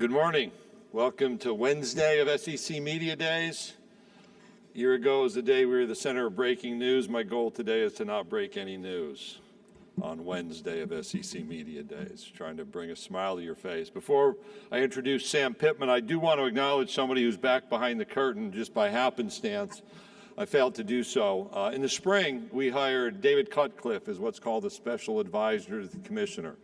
Good morning. Welcome to Wednesday of SEC Media Days. A year ago was the day we were the center of breaking news. My goal today is to not break any news on Wednesday of SEC Media Days, trying to bring a smile to your face. Before I introduce Sam Pittman, I do want to acknowledge somebody who's back behind the curtain just by happenstance. I failed to do so. In the spring, we hired David Cutcliffe as what's called a special advisor to the commissioner.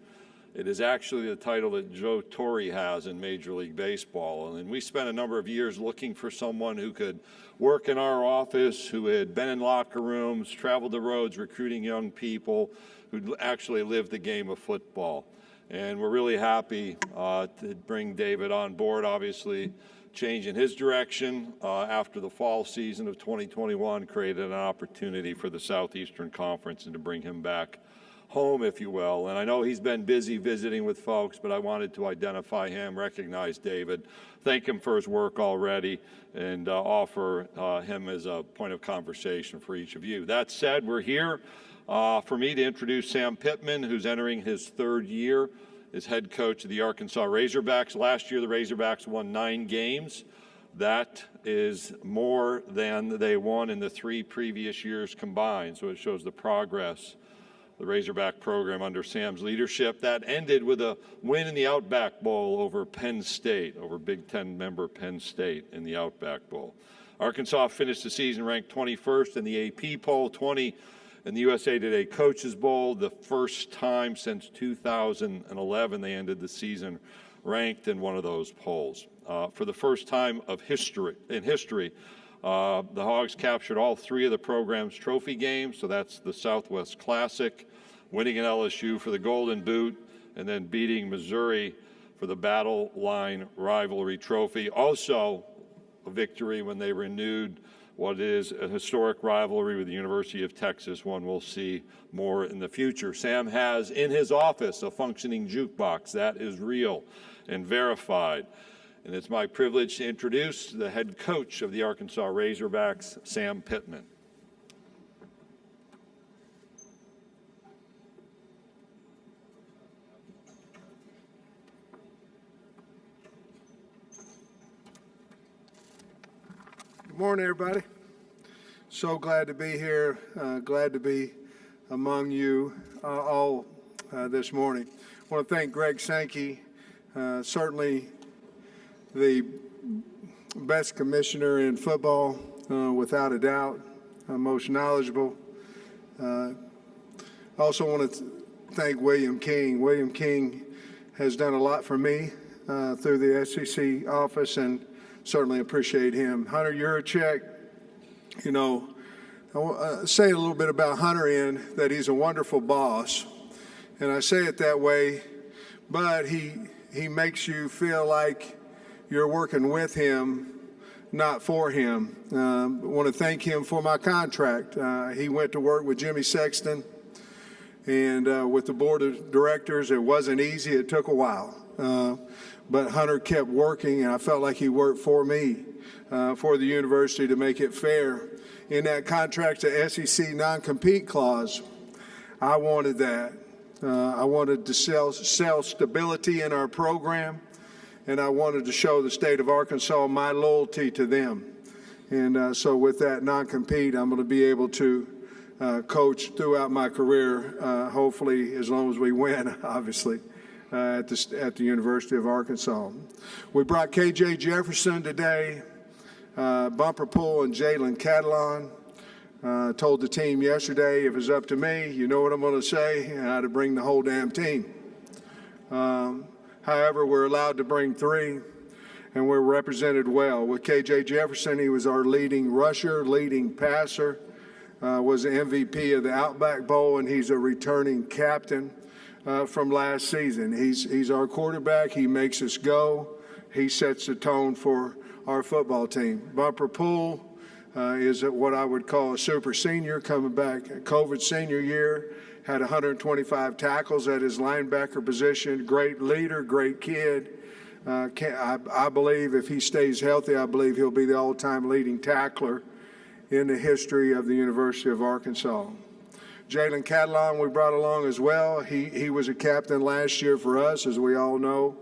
It is actually the title that Joe Torre has in Major League Baseball. And we spent a number of years looking for someone who could work in our office, who had been in locker rooms, traveled the roads recruiting young people, who actually lived the game of football. And we're really happy to bring David on board, obviously changing his direction after the fall season of 2021, created an opportunity for the Southeastern Conference and to bring him back home, if you will. And I know he's been busy visiting with folks, but I wanted to identify him, recognize David, thank him for his work already, and offer him as a point of conversation for each of you. That said, we're here for me to introduce Sam Pittman, who's entering his third year as head coach of the Arkansas Razorbacks. Last year, the Razorbacks won 9 games. That is more than they won in the 3 previous years combined, so it shows the progress the Razorback program under Sam's leadership. That ended with a win in the Outback Bowl over Penn State, over Big Ten member Penn State in the Outback Bowl. Arkansas finished the season ranked 21st in the AP poll, 20 in the USA Today Coaches Bowl, the first time since 2011 they ended the season ranked in one of those polls. For the first time in history, the Hogs captured all 3 of the program's trophy games, so that's the Southwest Classic, winning at LSU for the Golden Boot, and then beating Missouri for the Battle Line Rivalry Trophy. Also a victory when they renewed what is a historic rivalry with the University of Texas, one we'll see more in the future. Sam has in his office a functioning jukebox. That is real and verified. And it's my privilege to introduce the head coach of the Arkansas Razorbacks, Sam Pittman. Good morning, everybody. So glad to be here. Glad to be among you all this morning. I want to thank Greg Sankey, certainly the best commissioner in football, without a doubt, most knowledgeable. I also want to thank William King. William King has done a lot for me through the SEC office, and certainly appreciate him. Hunter Yurachek, you know, I want to say a little bit about Hunter in that he's a wonderful boss, and I say it that way, but he makes you feel like you're working with him, not for him. I want to thank him for my contract. He went to work with Jimmy Sexton and with the board of directors. It wasn't easy. It took a while. But Hunter kept working, and I felt like he worked for me, for the university to make it fair. In that contract, the SEC non-compete clause, I wanted that. I wanted to sell stability in our program, and I wanted to show the state of Arkansas my loyalty to them. And so with that non-compete, I'm going to be able to coach throughout my career, hopefully as long as we win, obviously, at the University of Arkansas. We brought KJ Jefferson today, Bumper Poole and Jalen Catalon. Told the team yesterday, if it's up to me, you know what I'm going to say, to bring the whole damn team. However, we're allowed to bring 3, and we're represented well. With KJ Jefferson, he was our leading rusher, leading passer, was the MVP of the Outback Bowl, and he's a returning captain from last season. He's our quarterback. He makes us go. He sets the tone for our football team. Bumper Poole is what I would call a super senior, coming back COVID senior year. Had 125 tackles at his linebacker position. Great leader, great kid. I believe if he stays healthy, I believe he'll be the all-time leading tackler in the history of the University of Arkansas. Jalen Catalon we brought along as well. He was a captain last year for us, as we all know.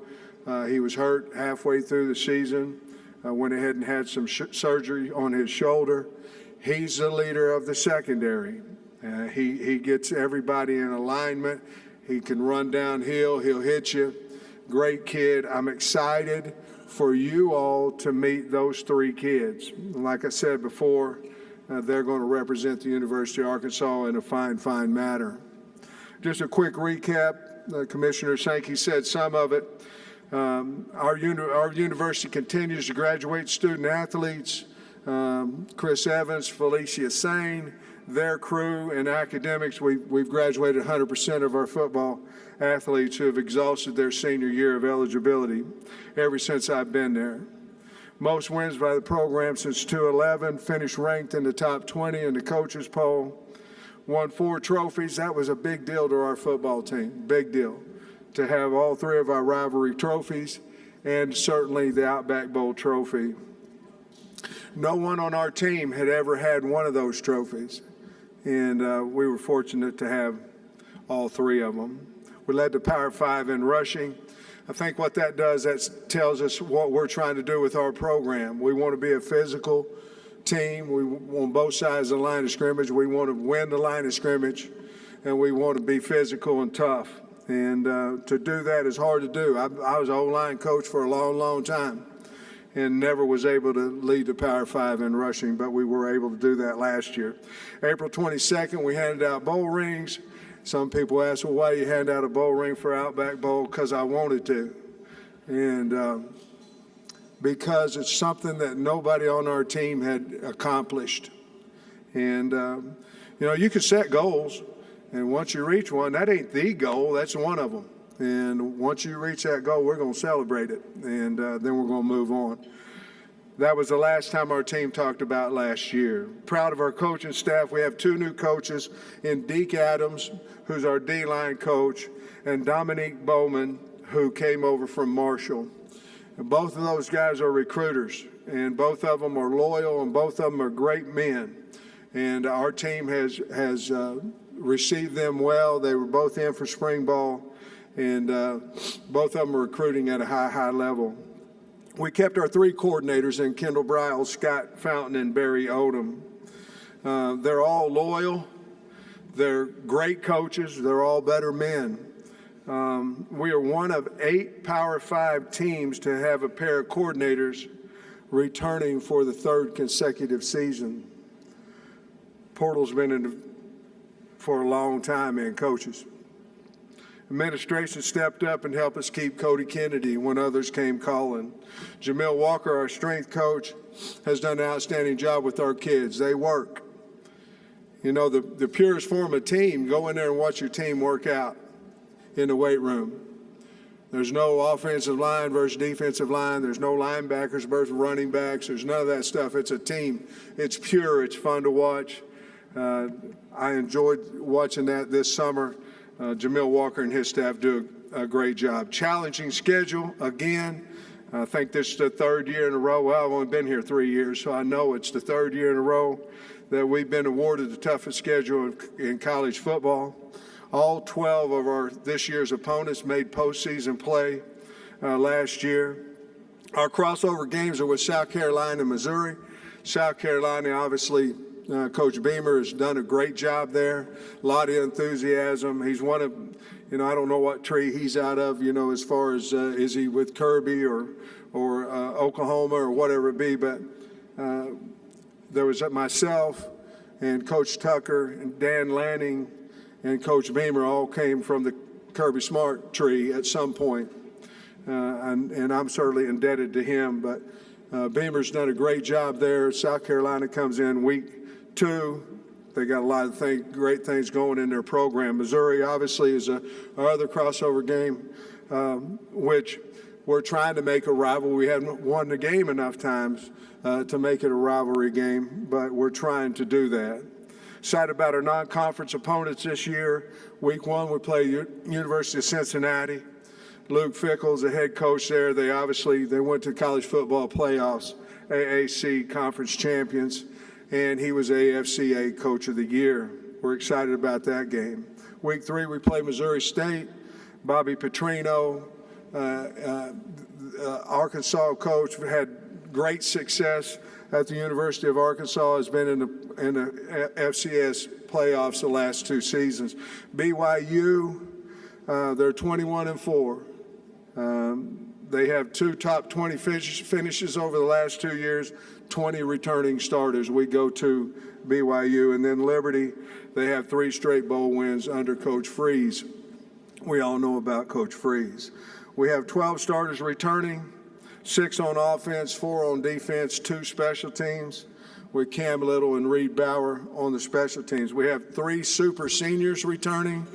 He was hurt halfway through the season, went ahead and had some surgery on his shoulder. He's the leader of the secondary. He gets everybody in alignment. He can run downhill. He'll hit you. Great kid. I'm excited for you all to meet those three kids. Like I said before, they're going to represent the University of Arkansas in a fine, fine manner. Just a quick recap. Commissioner Sankey said some of it. Our university continues to graduate student athletes. Chris Evans, Felicia Sane, their crew in academics. We've graduated 100% of our football athletes who have exhausted their senior year of eligibility ever since I've been there. Most wins by the program since 2011, finished ranked in the top 20 in the coaches poll, won 4 trophies. That was a big deal to our football team, big deal, to have all 3 of our rivalry trophies and certainly the Outback Bowl trophy. No one on our team had ever had one of those trophies, and we were fortunate to have all 3 of them. We led the Power 5 in rushing. I think what that does, that tells us what we're trying to do with our program. We want to be a physical team. We on both sides of the line of scrimmage. We want to win the line of scrimmage, and we want to be physical and tough. And to do that is hard to do. I was an O-line coach for a long, long time and never was able to lead the Power 5 in rushing, but we were able to do that last year. April 22nd, we handed out bowl rings. Some people ask, well, why do you hand out a bowl ring for Outback Bowl? Because I wanted to. And because it's something that nobody on our team had accomplished. And, you can set goals, and once you reach one, that ain't the goal, that's one of them. And once you reach that goal, we're going to celebrate it, and then we're going to move on. That was the last time our team talked about last year. Proud of our coaching staff. We have 2 new coaches in Deke Adams, who's our D-line coach, and Dominique Bowman, who came over from Marshall. And both of those guys are recruiters, and both of them are loyal, and both of them are great men. And our team has received them well. They were both in for spring ball, and both of them are recruiting at a high level. We kept our 3 coordinators in Kendall Briles, Scott Fountain, and Barry Odom. They're all loyal. They're great coaches. They're all better men. We are one of 8 Power 5 teams to have a pair of coordinators returning for the 3rd consecutive season. Portal's been in for a long time in coaches. Administration stepped up and helped us keep Cody Kennedy when others came calling. Jamil Walker, our strength coach, has done an outstanding job with our kids. They work. The purest form of team, go in there and watch your team work out in the weight room. There's no offensive line versus defensive line. There's no linebackers versus running backs. There's none of that stuff. It's a team. It's pure. It's fun to watch. I enjoyed watching that this summer. Jamil Walker and his staff do a great job. Challenging schedule, again. I think this is the 3rd year in a row. Well, I've only been here 3 years, so I know it's the 3rd year in a row that we've been awarded the toughest schedule in college football. All 12 of this year's opponents made postseason play last year. Our crossover games are with South Carolina and Missouri. South Carolina, obviously, Coach Beamer has done a great job there. A lot of enthusiasm. He's one of, I don't know what tree he's out of, as far as is he with Kirby or Oklahoma or whatever it be. But there was myself and Coach Tucker and Dan Lanning and Coach Beamer all came from the Kirby Smart tree at some point. And I'm certainly indebted to him. But Beamer's done a great job there. South Carolina comes in week 2. They got a lot of great things going in their program. Missouri, obviously, is our other crossover game, which we're trying to make a rival. We haven't won the game enough times to make it a rivalry game, but we're trying to do that. Excited about our non-conference opponents this year. Week 1, we play University of Cincinnati. Luke Fickle's the head coach there. They went to college football playoffs, AAC conference champions, and he was AFCA Coach of the Year. We're excited about that game. Week 3, we play Missouri State. Bobby Petrino, Arkansas coach, had great success at the University of Arkansas, has been in the FCS playoffs the last 2 seasons. BYU, they're 21-4. They have 2 top 20 finishes over the last 2 years, 20 returning starters. We go to BYU. And then Liberty, they have 3 straight bowl wins under Coach Freeze. We all know about Coach Freeze. We have 12 starters returning, 6 on offense, 4 on defense, 2 special teams, with Cam Little and Reed Bauer on the special teams. We have 3 super seniors returning,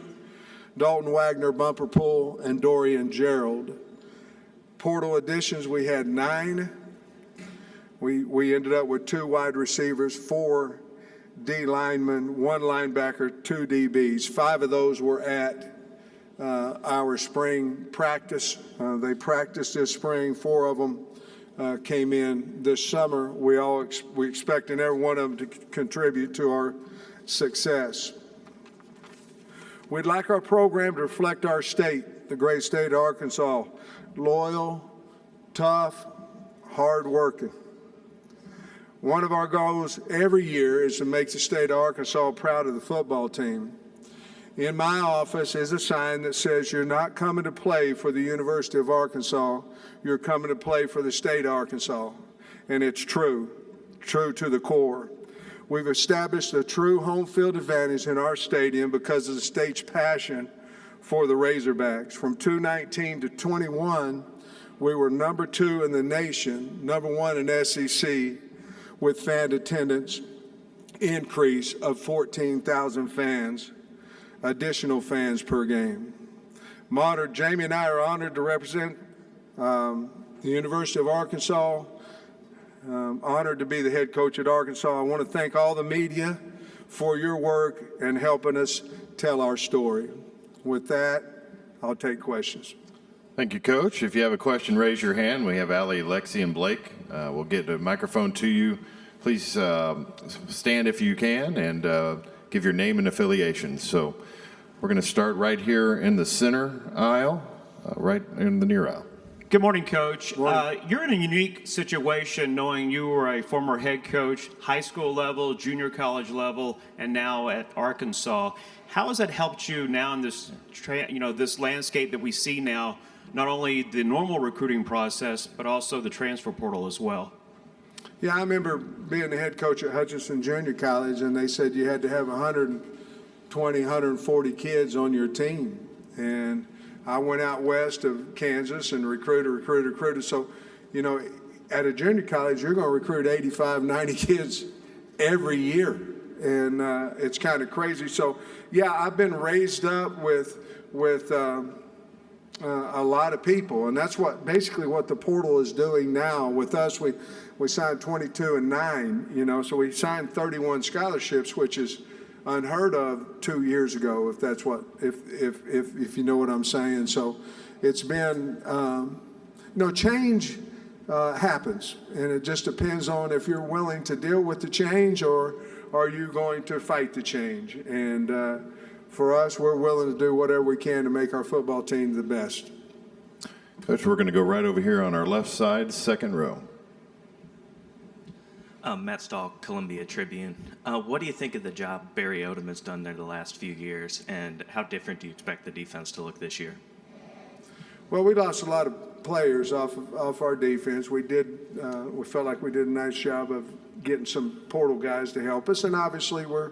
Dalton Wagner, Bumper Poole, and Dorian Gerald. Portal additions, we had 9. We ended up with 2 wide receivers, 4 D linemen, 1 linebacker, 2 DBs. 5 of those were at our spring practice. They practiced this spring. 4 of them came in this summer. We expecting every one of them to contribute to our success. We'd like our program to reflect our state, the great state of Arkansas. Loyal, tough, hard-working. One of our goals every year is to make the state of Arkansas proud of the football team. In my office is a sign that says you're not coming to play for the University of Arkansas, you're coming to play for the state of Arkansas. And it's true to the core. We've established a true home field advantage in our stadium because of the state's passion for the Razorbacks. From 2019 to 21, we were number 2 in the nation, number 1 in SEC, with fan attendance increase of 14,000 fans, additional fans per game. Jamie and I are honored to represent the University of Arkansas. Honored to be the head coach at Arkansas. I want to thank all the media for your work and helping us tell our story. With that, I'll take questions. Thank you, Coach. If you have a question, raise your hand. We have Allie, Lexi, and Blake. We'll get a microphone to you. Please stand if you can and give your name and affiliation. So we're going to start right here in the center aisle, right in the near aisle. Good morning, Coach. Morning. You're in a unique situation knowing you were a former head coach, high school level, junior college level, and now at Arkansas. How has that helped you now in this, this landscape that we see now, not only the normal recruiting process, but also the transfer portal as well? Yeah, I remember being the head coach at Hutchinson Junior College, and they said you had to have 120, 140 kids on your team. And I went out west of Kansas and recruited. So, at a junior college, you're going to recruit 85, 90 kids every year. And it's kind of crazy. So, yeah, I've been raised up with a lot of people. And that's basically what the portal is doing now. With us, we signed 22 and 9, so we signed 31 scholarships, which is unheard of 2 years ago, if you know what I'm saying. So it's been, change happens, and it just depends on if you're willing to deal with the change or are you going to fight the change. And for us, we're willing to do whatever we can to make our football team the best. Coach, we're going to go right over here on our left side, second row. Matt Stahl, Columbia Tribune. What do you think of the job Barry Odom has done there the last few years, and how different do you expect the defense to look this year? Well, we lost a lot of players off our defense. We felt like we did a nice job of getting some portal guys to help us, and obviously we're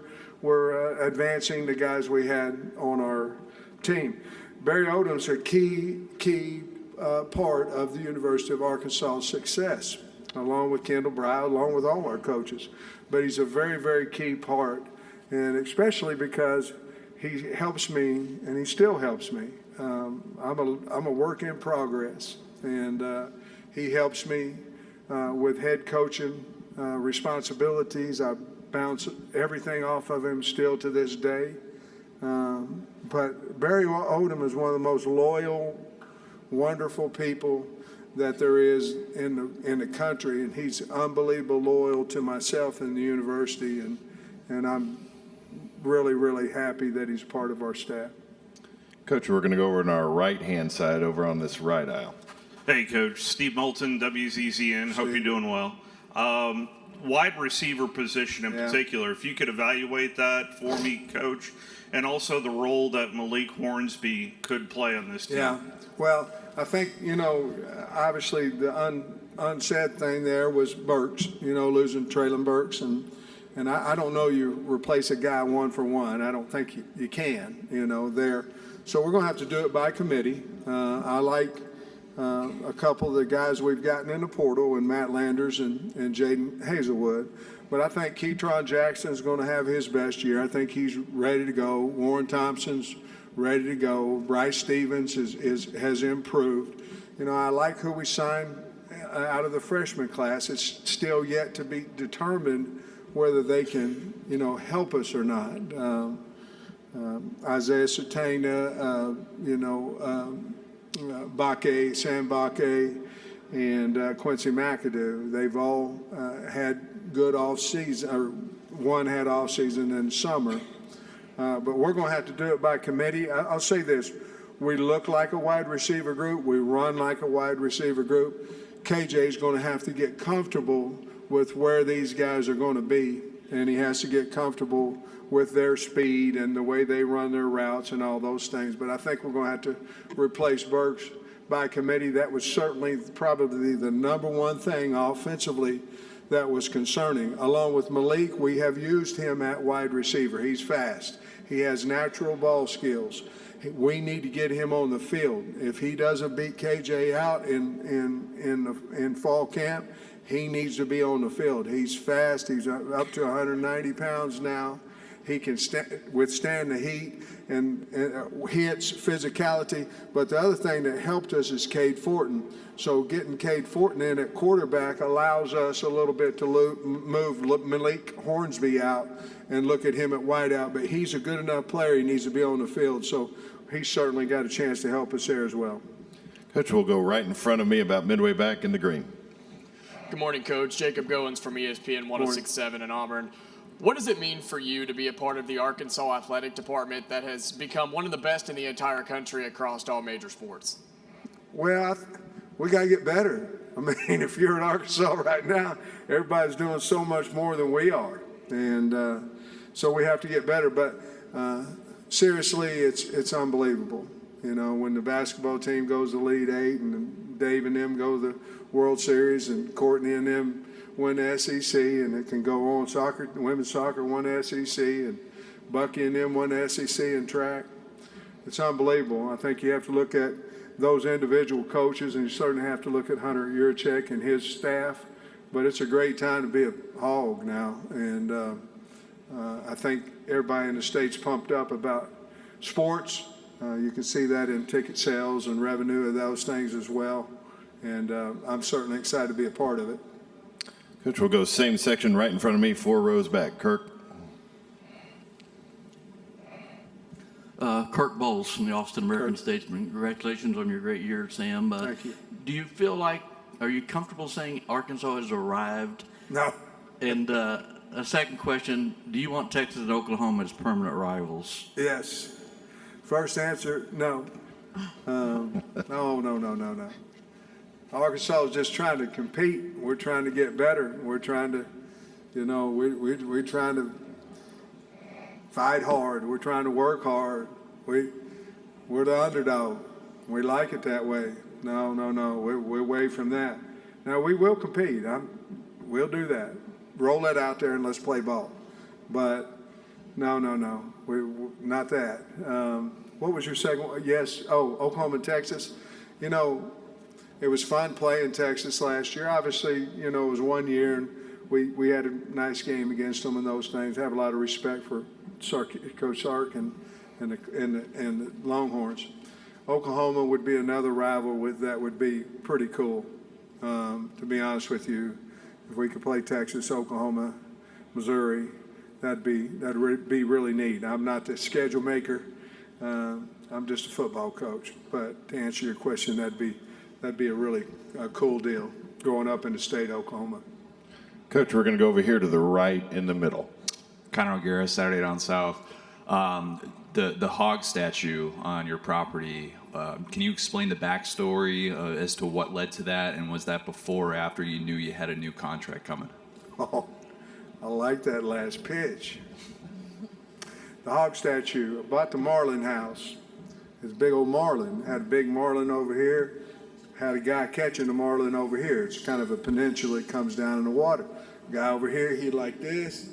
advancing the guys we had on our team. Barry Odom's a key part of the University of Arkansas' success, along with Kendall Bry, along with all our coaches. But he's a very, very key part, and especially because he helps me, and he still helps me. I'm a work in progress, and he helps me with head coaching responsibilities. I bounce everything off of him still to this day. But Barry Odom is one of the most loyal, wonderful people that there is in the country, and he's unbelievable loyal to myself and the university, and I'm really, really happy that he's part of our staff. Coach, we're going to go over on our right-hand side over on this right aisle. Hey, Coach. Steve Moulton, WZZN. Hope you're doing well. Wide receiver position in particular, if you could evaluate that for me, Coach, and also the role that Malik Hornsby could play on this team. Yeah, well, I think, obviously the unsaid thing there was Burks, losing Traylon Burks. And I don't know you replace a guy 1 for 1. I don't think you can, there. So we're going to have to do it by committee. I like a couple of the guys we've gotten in the portal, and Matt Landers and Jaden Hazelwood. But I think Keytron Jackson is going to have his best year. I think he's ready to go. Warren Thompson's ready to go. Bryce Stevens has improved. I like who we signed out of the freshman class. It's still yet to be determined whether they can, help us or not. Isaiah Sertana, Sam Bakke, and Quincy McAdoo. They've all had good off season, or one had off season in summer. But we're going to have to do it by committee. I'll say this: we look like a wide receiver group. We run like a wide receiver group. KJ is going to have to get comfortable with where these guys are going to be, and he has to get comfortable with their speed and the way they run their routes and all those things. But I think we're going to have to replace Burks by committee. That was certainly probably the number one thing offensively that was concerning. Along with Malik, we have used him at wide receiver. He's fast. He has natural ball skills. We need to get him on the field. If he doesn't beat KJ out in fall camp, he needs to be on the field. He's fast. He's up to 190 pounds now. He can withstand the heat and hits, physicality. But the other thing that helped us is Cade Fortin. So getting Cade Fortin in at quarterback allows us a little bit to move Malik Hornsby out and look at him at wideout. But he's a good enough player. He needs to be on the field. So he's certainly got a chance to help us there as well. Coach will go right in front of me about midway back in the green. Good morning, Coach. Jacob Goins from ESPN 106.7 in Auburn. What does it mean for you to be a part of the Arkansas athletic department that has become one of the best in the entire country across all major sports? Well, we got to get better. I mean, if you're in Arkansas right now, everybody's doing so much more than we are. And so we have to get better. But seriously, it's unbelievable. When the basketball team goes to Elite Eight and Dave and them go to the World Series and Courtney and them win the SEC, and it can go on. Women's soccer won the SEC, and Bucky and them won the SEC in track. It's unbelievable. I think you have to look at those individual coaches, and you certainly have to look at Hunter Yurchek and his staff. But it's a great time to be a Hog now, and I think everybody in the state's pumped up about sports. You can see that in ticket sales and revenue of those things as well. And I'm certainly excited to be a part of it. Coach will go same section right in front of me, 4 rows back. Kirk. Kirk Bowles from the Austin American Statesman. Congratulations on your great year, Sam. Thank you. Do you feel like, are you comfortable saying Arkansas has arrived? No. And a second question, do you want Texas and Oklahoma as permanent rivals? Yes. First answer, no. No. Arkansas is just trying to compete. We're trying to get better. We're trying to, we're trying to fight hard. We're trying to work hard. We're the underdog. We like it that way. No. We're away from that. Now, we will compete. We'll do that. Roll it out there and let's play ball. But no. We're not that. What was your second one? Yes. Oh, Oklahoma and Texas. It was fun playing Texas last year. Obviously, it was 1 year, and we had a nice game against them and those things. I have a lot of respect for Coach Sark and the Longhorns. Oklahoma would be another rival that would be pretty cool. To be honest with you, if we could play Texas, Oklahoma, Missouri, that'd be really neat. I'm not the schedule maker. I'm just a football coach. But to answer your question, that'd be a really cool deal growing up in the state of Oklahoma. Coach, we're going to go over here to the right in the middle. Conor O'Gara, Saturday Down South. The hog statue on your property. Can you explain the backstory as to what led to that, and was that before or after you knew you had a new contract coming? Oh, I like that last pitch. The hog statue, I bought the marlin house. It's a big old marlin. Had a big marlin over here. Had a guy catching the marlin over here. It's kind of a peninsula. It comes down in the water. Guy over here, he like this,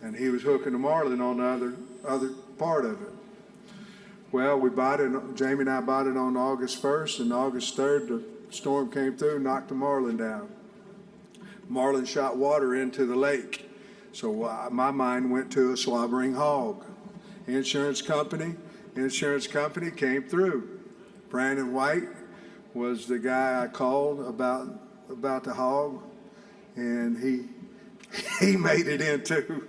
and he was hooking the marlin on the other part of it. Well, we bought it. Jamie and I bought it on August 1st, and August 3rd, the storm came through, knocked the marlin down. Marlin shot water into the lake. So my mind went to a slobbering hog. Insurance company came through. Brandon White was the guy I called about the hog, and he made it into.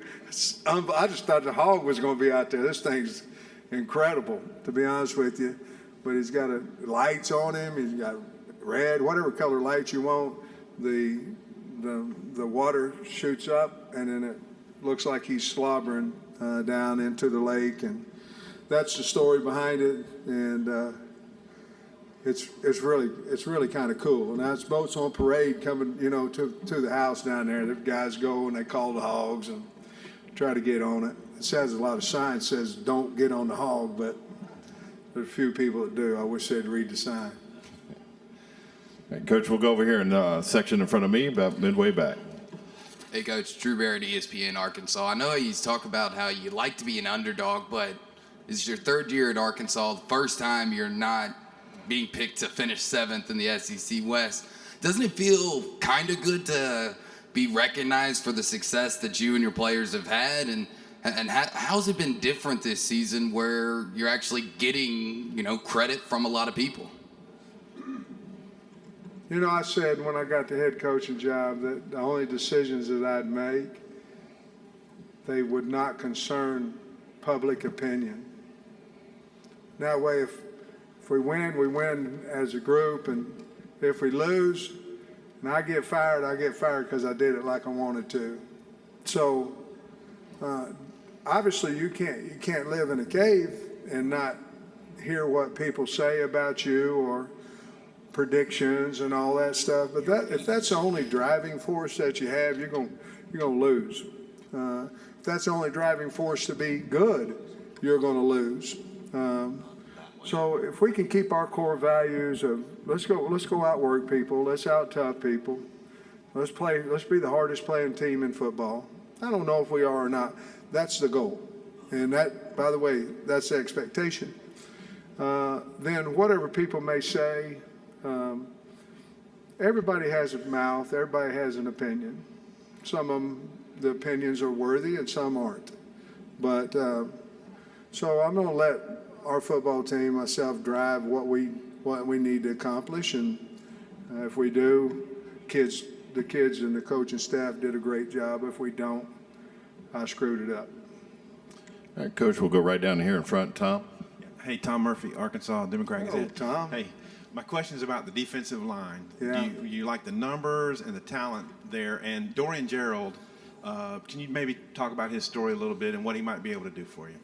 I just thought the hog was going to be out there. This thing's incredible, to be honest with you. But he's got lights on him. He's got red, whatever color lights you want. The water shoots up, and then it looks like he's slobbering down into the lake, and that's the story behind it. And it's really kind of cool. Now it's boats on parade coming, to the house down there. The guys go and they call the hogs and try to get on it. It says a lot of signs says don't get on the hog, but there's a few people that do. I wish they'd read the sign. Hey, Coach, we'll go over here in the section in front of me, about midway back. Hey, Coach, Drew Barrett, ESPN Arkansas. I know you talk about how you like to be an underdog, but this is your third year at Arkansas, the first time you're not being picked to finish 7th in the SEC West. Doesn't it feel kind of good to be recognized for the success that you and your players have had? And how's it been different this season where you're actually getting, credit from a lot of people? I said when I got the head coaching job that the only decisions that I'd make, they would not concern public opinion. That way, if we win as a group, and if we lose, and I get fired because I did it like I wanted to. So obviously you can't live in a cave and not hear what people say about you or predictions and all that stuff. But if that's the only driving force that you have, you're gonna lose. If that's the only driving force to be good, you're gonna lose. So if we can keep our core values of let's go outwork people, let's out tough people, let's be the hardest playing team in football. I don't know if we are or not. That's the goal, and that, by the way, that's the expectation. Then whatever people may say. Everybody has a mouth. Everybody has an opinion. Some of them, the opinions are worthy, and some aren't. But so I'm going to let our football team, myself, drive what we need to accomplish, and if we do, the kids and the coaching staff did a great job. If we don't, I screwed it up. All right, Coach, we'll go right down here in front. Tom. Hey, Tom Murphy, Arkansas Democrat Gazette. Tom. Hey, my question is about the defensive line. Yeah. Do you like the numbers and the talent there? And Dorian Gerald, can you maybe talk about his story a little bit and what he might be able to do for you?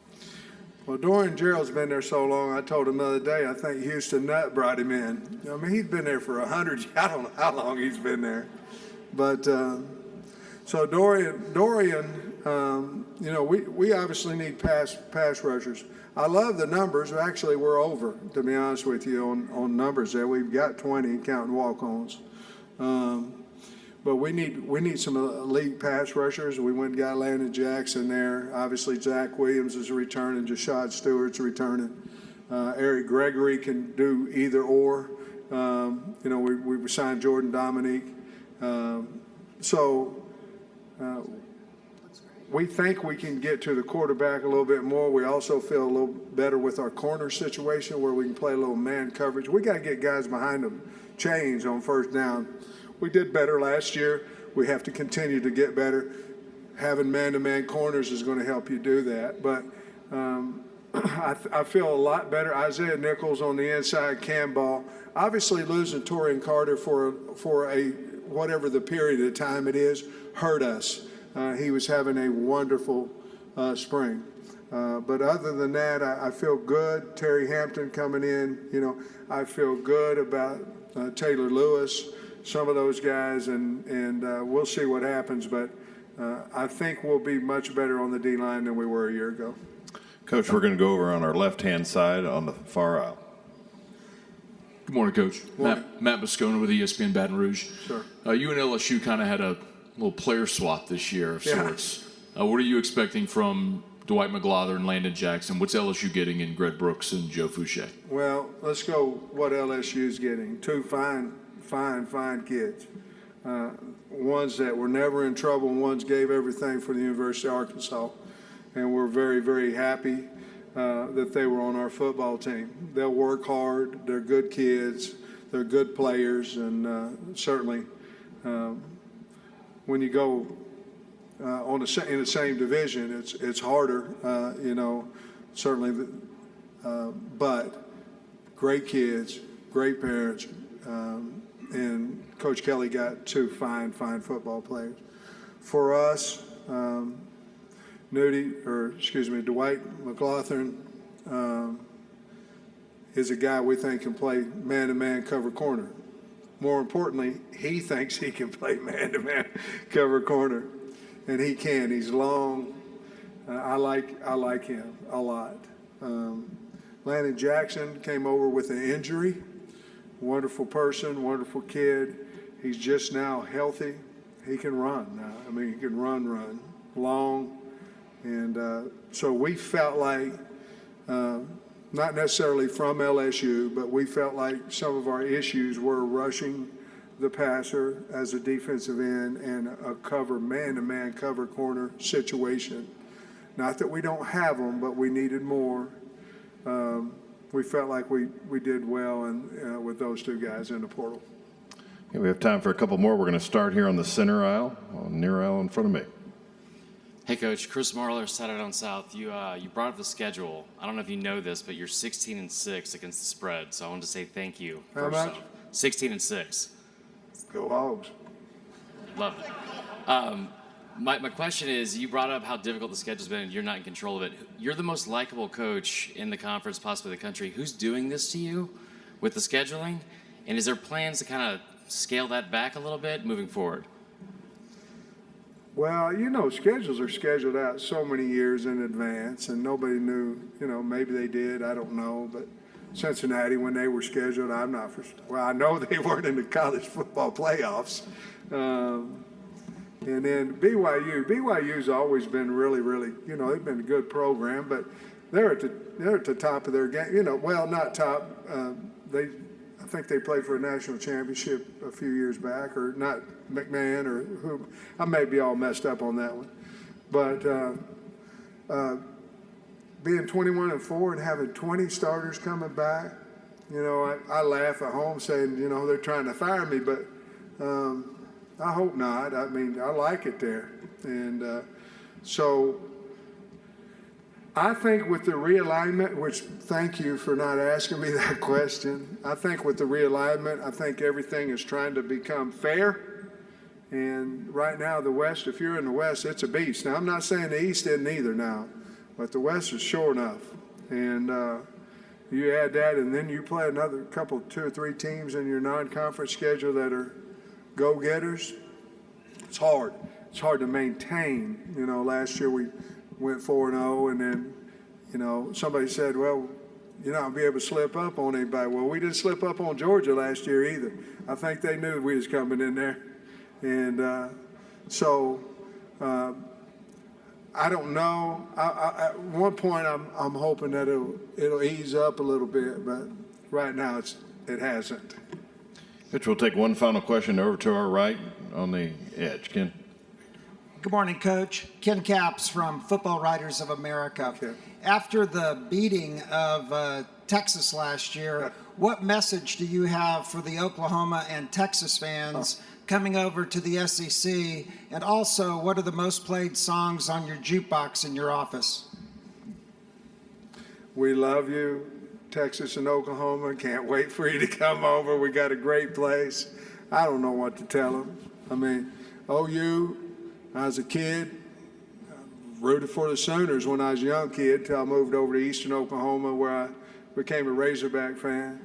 Well, Dorian Gerald's been there so long, I told him the other day, I think Houston Nutt brought him in. I mean, he's been there for 100 years. I don't know how long he's been there. But so Dorian, we obviously need pass rushers. I love the numbers. Actually, we're over, to be honest with you, on numbers there. We've got 20, counting walk-ons. But we need some elite pass rushers. We went and got Landon Jackson there. Obviously, Zach Williams is returning. Jashad Stewart's returning. Eric Gregory can do either or. We signed Jordan Dominique. We think we can get to the quarterback a little bit more. We also feel a little better with our corner situation where we can play a little man coverage. We got to get guys behind them, chains on first down. We did better last year. We have to continue to get better. Having man-to-man corners is going to help you do that. But I feel a lot better. Isaiah Nichols on the inside, Cam Ball. Obviously, losing Torian Carter for a whatever the period of time it is hurt us. He was having a wonderful spring. But other than that, I feel good. Terry Hampton coming in, I feel good about Taylor Lewis, some of those guys, and we'll see what happens. But I think we'll be much better on the D-line than we were a year ago. Coach, we're going to go over on our left-hand side on the far aisle. Good morning, Coach. Morning. Matt Moscona with ESPN Baton Rouge. Sure. You and LSU kind of had a little player swap this year of sorts. What are you expecting from Dwight McGlothern, Landon Jackson? What's LSU getting in Greg Brooks and Joe Fouché? Well, let's go what LSU's getting. Two fine kids. Ones that were never in trouble, and ones gave everything for the University of Arkansas. And we're very, very happy that they were on our football team. They'll work hard. They're good kids. They're good players. And certainly when you go in the same division, it's harder, certainly. But great kids, great parents, and Coach Kelly got two fine football players. For us, Dwight McGlothern is a guy we think can play man-to-man cover corner. More importantly, he thinks he can play man-to-man cover corner, and he can. He's long. I like him a lot. Landon Jackson came over with an injury. Wonderful person, wonderful kid. He's just now healthy. He can run now. I mean, he can run long. And so we felt like, not necessarily from LSU, but we felt like some of our issues were rushing the passer as a defensive end and a man-to-man cover corner situation. Not that we don't have them, but we needed more. We felt like we did well with those two guys in the portal. Okay, we have time for a couple more. We're going to start here on the center aisle, near aisle in front of me. Hey, Coach. Chris Marler, Saturday Down South. You brought up the schedule. I don't know if you know this, but you're 16-6 against the spread. So I wanted to say thank you. How much? 16-6. Go Hogs. Love it. My question is, you brought up how difficult the schedule's been and you're not in control of it. You're the most likable coach in the conference, possibly the country. Who's doing this to you with the scheduling? And is there plans to kind of scale that back a little bit moving forward? Well, schedules are scheduled out so many years in advance, and nobody knew, maybe they did, I don't know. But Cincinnati, when they were scheduled, I know they weren't in the college football playoffs. And then BYU's always been really, really, they've been a good program, but they're at the top of their game. Not top. I think they played for a national championship a few years back, or not McMahon or who. I may be all messed up on that one, but being 21-4 and having 20 starters coming back, I laugh at home saying, they're trying to fire me, but I hope not. I mean, I like it there, and so. I think with the realignment, which thank you for not asking me that question. I think with the realignment, I think everything is trying to become fair. And right now, the West, if you're in the West, it's a beast. Now, I'm not saying the East isn't either now, but the West is sure enough. And you add that, and then you play another couple, 2 or 3 teams in your non-conference schedule that are go-getters. It's hard. It's hard to maintain. Last year we went 4-0, and then, somebody said, well, you're not going to be able to slip up on anybody. Well, we didn't slip up on Georgia last year either. I think they knew we was coming in there. And so I don't know. At one point, I'm hoping that it'll ease up a little bit, but right now it hasn't. Mitch, we'll take one final question over to our right on the edge. Ken. Good morning, Coach. Ken Capps from Football Writers of America. Okay. After the beating of Texas last year, what message do you have for the Oklahoma and Texas fans coming over to the SEC? And also, what are the most played songs on your jukebox in your office? We love you, Texas and Oklahoma. Can't wait for you to come over. We got a great place. I don't know what to tell them. I mean, OU, I was a kid, rooted for the Sooners when I was a young kid till I moved over to Eastern Oklahoma, where I became a Razorback fan.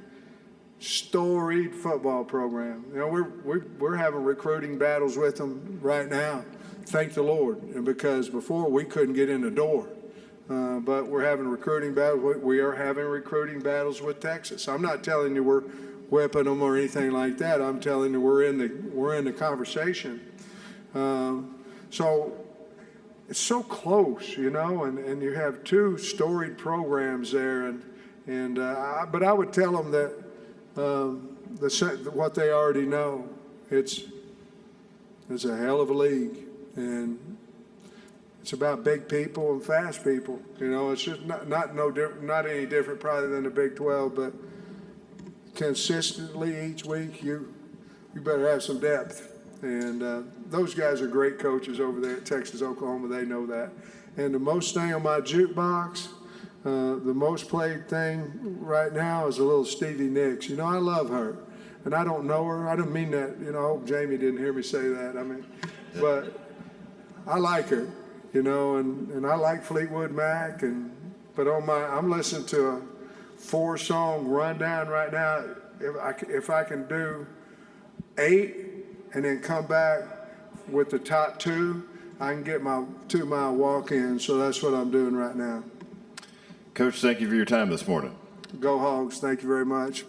Storied football program. You know, we're having recruiting battles with them right now. Thank the Lord, and because before we couldn't get in the door, but we're having recruiting battles. We are having recruiting battles with Texas. I'm not telling you we're whipping them or anything like that. I'm telling you we're in the conversation. So it's so close, you know, and you have two storied programs there, but I would tell them that what they already know. It's a hell of a league, and it's about big people and fast people. You know, it's just not any different probably than the Big 12, but consistently each week you better have some depth. And those guys are great coaches over there at Texas, Oklahoma. They know that. And the most thing on my jukebox, the most played thing right now is a little Stevie Nicks. You know, I love her, and I don't know her. I don't mean that. You know, I hope Jamie didn't hear me say that. I mean, but I like her. You know, and I like Fleetwood Mac, but I'm listening to a 4-song rundown right now. If I can do 8 and then come back with the top 2, I can get my 2-mile walk in. So that's what I'm doing right now. Coach, thank you for your time this morning. Go Hogs! Thank you very much.